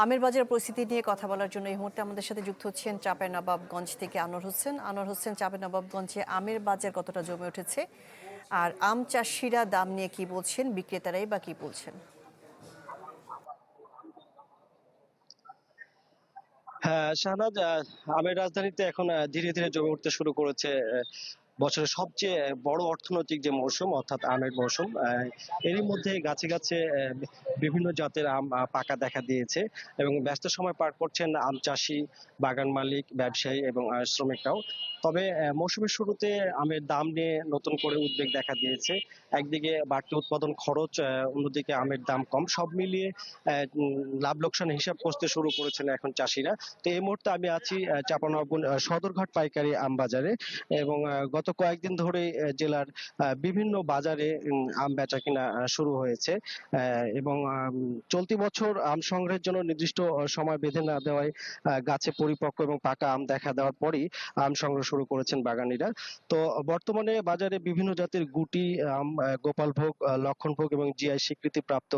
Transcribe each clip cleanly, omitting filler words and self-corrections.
আমের বাজার পরিস্থিতি নিয়ে কথা বলার জন্য এই মুহূর্তে আমাদের সাথে যুক্ত হচ্ছেন চাঁপাইনবাবগঞ্জ থেকে আনোয়ার হোসেন। আনোয়ার হোসেন, চাঁপাইনবাবগঞ্জে আমের বাজার কতটা জমে উঠেছে, আর আম চাষিরা দাম নিয়ে কি বলছেন, বিক্রেতারাই বা কি বলছেন? হ্যাঁ, শাহনাজ, আমের রাজধানীতে এখন ধীরে ধীরে জমে উঠতে শুরু করেছে বছরের সবচেয়ে বড় অর্থনৈতিক যে মৌসুম, অর্থাৎ আমের মৌসুম। এরই মধ্যে গাছে গাছে বিভিন্ন জাতের আম পাকা দেখা দিয়েছে এবং ব্যস্ত সময় পার করছেন আম চাষি, বাগান মালিক, ব্যবসায়ী এবং শ্রমিকরাও। তবে মৌসুমের শুরুতে আমের দাম নিয়ে নতুন করে উদ্বেগ দেখা দিয়েছে। একদিকে বাড়তি উৎপাদন খরচ, অন্যদিকে আমের দাম কম, সব মিলিয়ে লাভ লোকসান হিসাব কষতে শুরু করেছেন এখন চাষিরা। তো এই মুহূর্তে আমি আছি চাঁপানবাবগঞ্জ সদরঘাট পাইকারি আম বাজারে, এবং গত কয়েকদিন ধরে জেলার বিভিন্ন বাজারে আম বেচা কিনা শুরু হয়েছে। এবং চলতি বছর আম সংগ্রহের জন্য নির্দিষ্ট সময় বেঁধে না দেওয়ায় গাছে পরিপক্ক এবং পাকা আম দেখা দেওয়ার পরই আম সংগ্রহ শুরু করেছেন বাগানীরা। তো বর্তমানে বাজারে বিভিন্ন জাতের গুটি আম, গোপালভোগ, লক্ষণভোগ এবং জিআই স্বীকৃতি প্রাপ্ত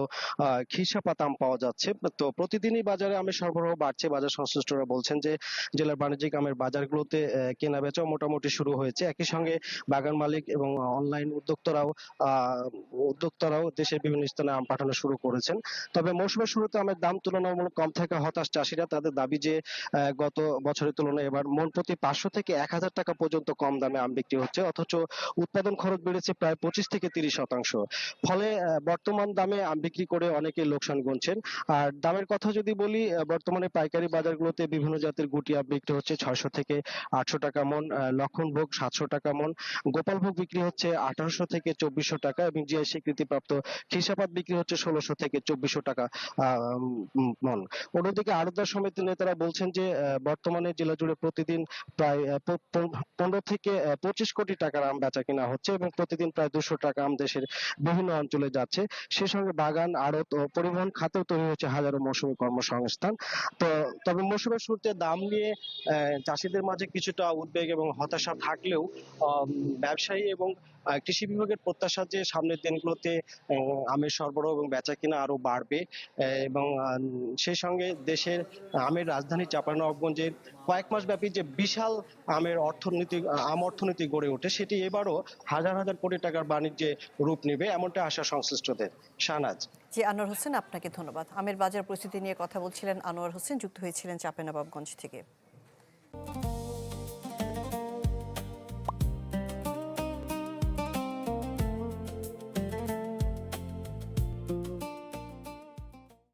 খিরসাপাত আম পাওয়া যাচ্ছে। তো প্রতিদিনই বাজারে আমের সরবরাহ বাড়ছে। বাজার সংশ্লিষ্টরা বলছেন যে জেলার বাণিজ্যিক আমের বাজারগুলোতে কেনা বেচাও মোটামুটি শুরু হয়েছে। একই সঙ্গে বাগান মালিক এবং অনলাইন উদ্যোক্তারাও দেশের বিভিন্ন স্থানে আম পাঠানো শুরু করেছেন। তবে মৌসুমের শুরুতে আমের দাম তুলনামূলক কম থাকা হতাশ চাষিরা। তাদের দাবি যে গত বছরের তুলনায় এবার মন প্রতি 500 থেকে 1000 টাকা পর্যন্ত কম দামে আম বিক্রি হচ্ছে, অথচ উৎপাদন খরচ বেড়েছে প্রায় 25 থেকে 30%। ফলে বর্তমান দামে আম বিক্রি করে অনেকে লোকসান গুনছেন। আর দামের কথা যদি বলি, বর্তমানে পাইকারি বাজারগুলোতে বিভিন্ন জাতের গুটি আম বিক্রি হচ্ছে 600 থেকে 800 টাকা মন, লক্ষণভোগ 700 টাকা মন, গোপালভোগ বিক্রি হচ্ছে 1800 থেকে 2400 টাকা, এবং জিআই স্বীকৃতিপ্রাপ্ত খিরসাপাত বিক্রি হচ্ছে 1600 থেকে 2400 টাকা মন। অন্যদিকে আড়তদার সমিতির নেতারা বলছেন যে বর্তমানে জেলা জুড়ে প্রতিদিন প্রায় 15 থেকে 25 কোটি টাকার আম বেচা কিনা হচ্ছে, এবং প্রতিদিন প্রায় 200 টাকা আম দেশের বিভিন্ন অঞ্চলে যাচ্ছে। সে সঙ্গে বাগান, আড়ত ও পরিবহন খাতেও তৈরি হচ্ছে হাজারো মৌসুমী কর্মসংস্থান। তো তবে মৌসুমের শুরুতে দাম নিয়ে চাষিদের মাঝে কিছুটা উদ্বেগ এবং হতাশা থাকলেও ব্যবসায়ী এবং কৃষি বিভাগের প্রত্যাশা যে সামনের দিনগুলোতে আমের সরবরাহ এবং বেচাকেনা আরো বাড়বে। এবং সেই সঙ্গে দেশের আমের রাজধানী চাঁপাইনবাবগঞ্জের কয়েক মাস ব্যাপী যে বিশাল আম অর্থনীতি গড়ে ওঠে, সেটি এবারও হাজার হাজার কোটি টাকার বাণিজ্যে রূপ নেবে, এমনটা আশা সংশ্লিষ্টদের। শাহনাজ। জি, আনোয়ার হোসেন, আপনাকে ধন্যবাদ। আমের বাজার পরিস্থিতি নিয়ে কথা বলছিলেন আনোয়ার হোসেন, যুক্ত হয়েছিলেন চাঁপাইনবাবগঞ্জ থেকে।